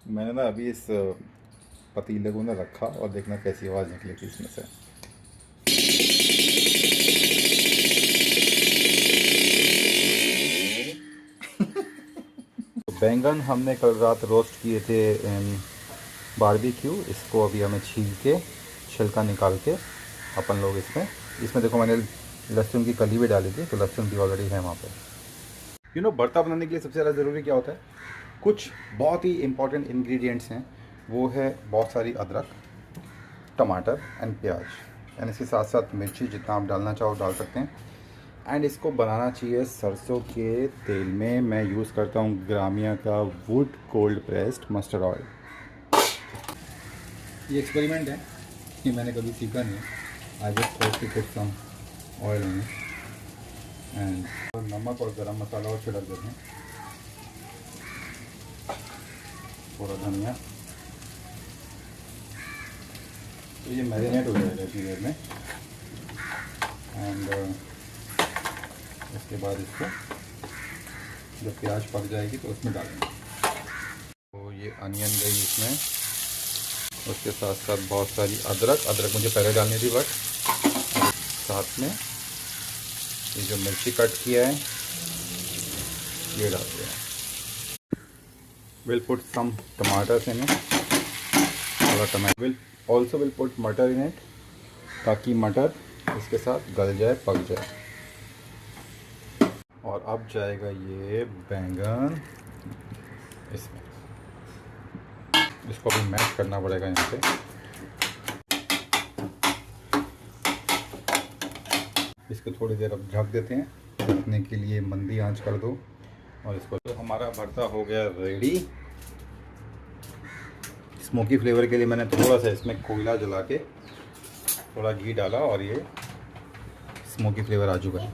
मैंने ना अभी इस पतीले को ना रखा और देखना कैसी आवाज़ निकलेगी इसमें से। तो बैंगन हमने कल रात रोस्ट किए थे बारबेक्यू। इसको अभी हमें छील के छिलका निकाल के अपन लोग इसमें इसमें देखो मैंने लहसुन की कली भी डाली थी, तो लहसुन भी ऑलरेडी है वहाँ पे। भरता बनाने के लिए सबसे ज़्यादा ज़रूरी क्या होता है? कुछ बहुत ही इंपॉर्टेंट इंग्रेडिएंट्स हैं। वो है बहुत सारी अदरक, टमाटर एंड प्याज एंड इसके साथ साथ मिर्ची, जितना आप डालना चाहो डाल सकते हैं। एंड इसको बनाना चाहिए सरसों के तेल में। मैं यूज़ करता हूँ ग्रामिया का wood cold pressed mustard oil. ये एक्सपेरिमेंट है, ये मैंने कभी सीखा नहीं है। I just try to put some oil in and नमक और गरम मसाला और छिड़क देते हैं, थोड़ा धनिया। तो ये मैरिनेट हो जाएगा इतनी देर में। एंड इसके बाद इसको जब प्याज पक जाएगी तो उसमें डालेंगे। तो ये अनियन गई इसमें, उसके साथ साथ बहुत सारी अदरक मुझे पहले डालनी थी, बट साथ में ये जो मिर्ची कट किया है ये डाल दिया। Will put some tomatoes in it, थोड़ा टमाटर विल पुट मटर इन इट, ताकि मटर इसके साथ गल जाए, पक जाए। और अब जाएगा ये बैंगन इसमें। इसको अभी मैश करना पड़ेगा यहाँ पे। इसको थोड़ी देर अब ढक देते हैं, ढकने के लिए मंदी आंच कर दो। और इसको तो हमारा भरता हो गया रेडी। स्मोकी फ्लेवर के लिए मैंने थोड़ा सा इसमें कोयला जला के थोड़ा घी डाला और ये स्मोकी फ्लेवर आ चुका है।